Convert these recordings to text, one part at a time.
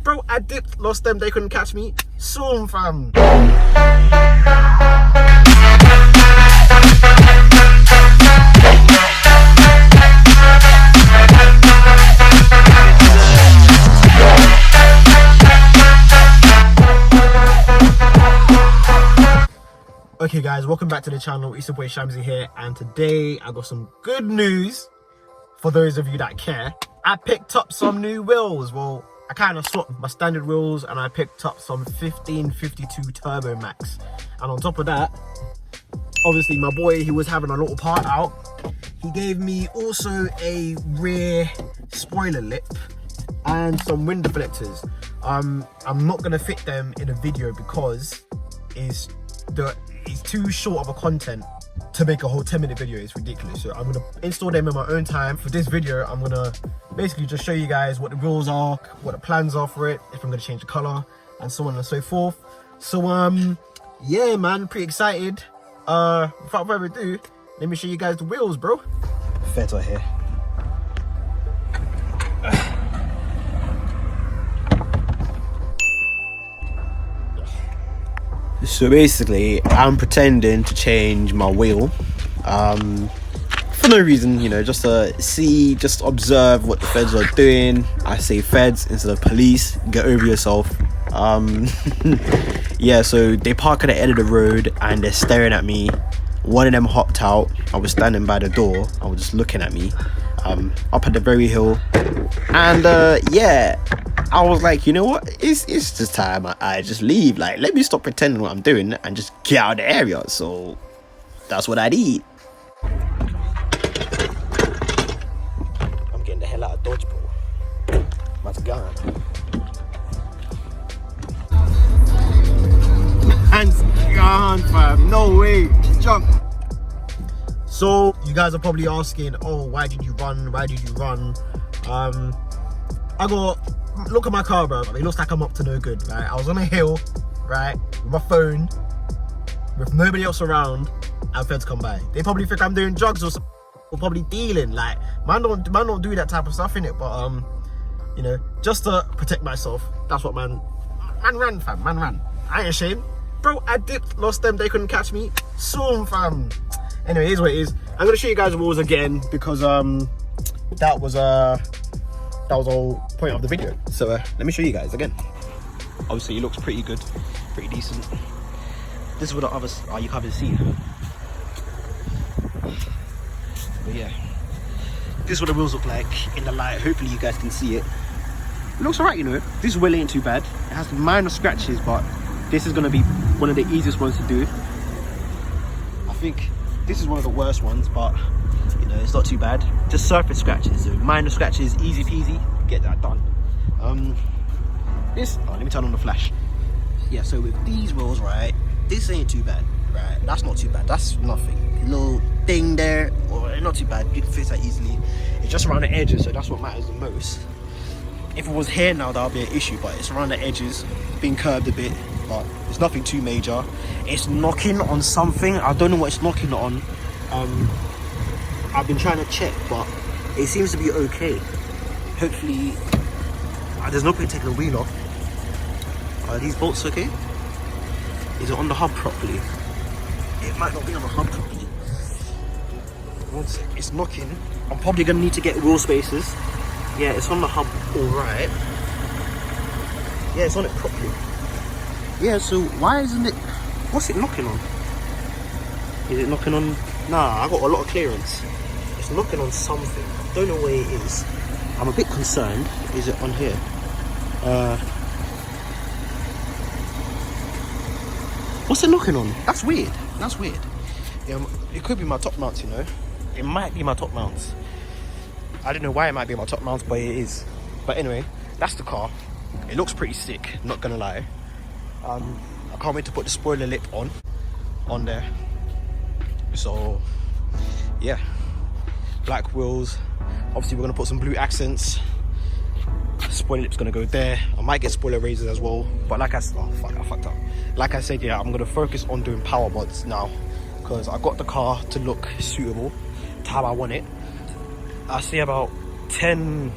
Bro, I dipped, lost them, they couldn't catch me. Soon, fam. Okay guys, welcome back to the channel. It's your boy Shamsi here, and today I got some good news for those of you that care. I picked up some new wheels. Well, I kind of swapped my standard wheels and I picked up some 1552 Turbo Max. And on top of that, obviously my boy, he was having a little part out. He gave me also a rear spoiler lip and some window deflectors. I'm not gonna fit them in a video because it's too short of a content to make a whole 10-minute video. It's ridiculous. So I'm gonna install them in my own time. For this video, I'm gonna basically just show you guys what the wheels are, what the plans are for it, if I'm gonna change the color, and so on and so forth. So yeah man, pretty excited. Without further ado, let me show you guys the wheels, bro. Feds are here. So basically, I'm pretending to change my wheel for no reason, you know, just to see, just observe what the feds are doing. I say feds instead of police. Get over yourself. Yeah, so they park at the end of the road and they're staring at me. One of them hopped out. I was standing by the door. I was just looking at me up at the very hill, and yeah, I was like, you know what, it's just time I just leave. Like, let me stop pretending what I'm doing and just get out of the area. So that's what I did. I'm getting the hell out of Dodge, bro. That's gone. Man's gone, fam. No way. Jump. So you guys are probably asking, oh, why did you run? Why did you run? I got, look at my car, bro. It looks like I'm up to no good, right? I was on a hill, right, with my phone, with nobody else around, and feds come by. They probably think I'm doing drugs or something, or probably dealing. Like, man don't do that type of stuff, innit? But you know, just to protect myself. That's what man ran, fam. Man ran. I ain't ashamed, bro. I dipped, lost them, they couldn't catch me. Soon, fam. Anyway, here's what it is. I'm gonna show you guys the wheels again because that was the whole point of the video. So let me show you guys again. Obviously it looks pretty good, pretty decent. This is what the others are, you can't even see. But yeah, this is what the wheels look like in the light. Hopefully you guys can see it. It looks alright, you know. This wheel ain't too bad. It has minor scratches, but this is gonna be one of the easiest ones to do. I think this is one of the worst ones, but you know, it's not too bad. Just surface scratches, so minor scratches, easy peasy, get that done. Let me turn on the flash. Yeah, so with these wheels, right, this ain't too bad, right? That's not too bad, that's nothing. A little thing there, or not too bad, you can fix that easily. It's just around the edges, so that's what matters the most. If it was here now, that would be an issue, but it's around the edges, being curved a bit, but it's nothing too major. It's knocking on something, I don't know what it's knocking on. I've been trying to check, but it seems to be okay. Hopefully, there's no point taking the wheel off. Are these bolts okay? Is it on the hub properly? It might not be on the hub properly. One sec, it's knocking. I'm probably gonna need to get wheel spacers. Yeah, it's on the hub alright. Yeah, it's on it properly. Yeah, so why isn't it, what's it knocking on? Is it knocking on, nah, I got a lot of clearance. It's knocking on something. I don't know where it is. I'm a bit concerned. Is it on here? What's it knocking on? That's weird. That's weird. Yeah, it could be my top mounts, you know. It might be my top mounts. I don't know why it might be my top mounts, but it is. But anyway, that's the car. It looks pretty sick, not gonna lie. I can't wait to put the spoiler lip on there. So yeah, black wheels. Obviously we're gonna put some blue accents. Spoiler lip's gonna go there. I might get spoiler razors as well, but like I said, oh fuck, I fucked up. Like I said, yeah, I'm gonna focus on doing power mods now because I got the car to look suitable to how I want it. I see about 10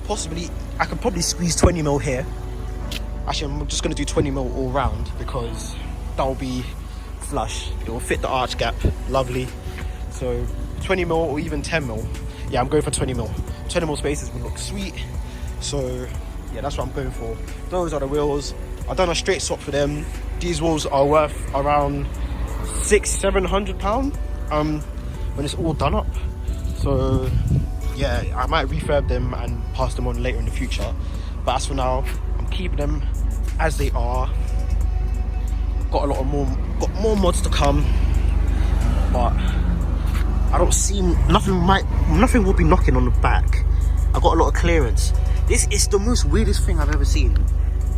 possibly I could probably squeeze 20 mil here. Actually, I'm just gonna do 20 mil all round because that'll be flush. It will fit the arch gap, lovely. So 20 mil or even 10 mil. Yeah, I'm going for 20 mil. 20 mil spaces will look sweet. So yeah, that's what I'm going for. Those are the wheels. I've done a straight swap for them. These wheels are worth around £600-700 when it's all done up. So yeah, I might refurb them and pass them on later in the future. But as for now, I'm keeping them as they are. Got more mods to come, but I don't see nothing will be knocking on the back. I got a lot of clearance. This is the most weirdest thing I've ever seen.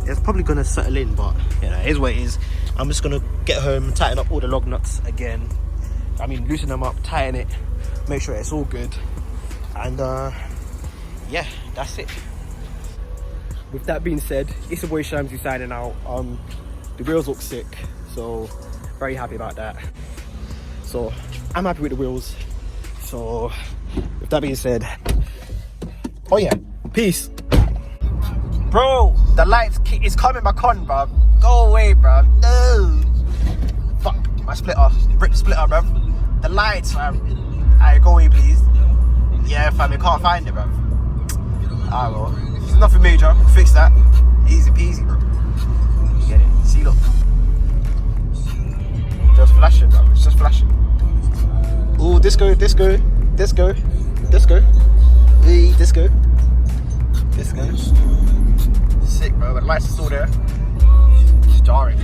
It's probably gonna settle in, but you know, here's what it is. I'm just gonna get home, tighten up all the lug nuts again. I mean, loosen them up, tighten it, make sure it's all good, and yeah, that's it. With that being said, it's your boy Shamsy signing out. The wheels look sick, so very happy about that. So I'm happy with the wheels. So with that being said, oh yeah, peace. Bro, the lights is coming back on, bruv. Go away, bruv. No. Fuck, my splitter. Rip splitter, bruv. The lights, fam. Alright, go away, please. Yeah, fam, you can't find it, bruv. Alright, well, it's nothing major. Fix that. Easy peasy, bro. Get it. See, look. Just flashing, bruv. It's just flashing. Ooh, disco, disco, disco, disco. Hey, disco. Disco. Sick, bro, but the lights are still there. It's jarring.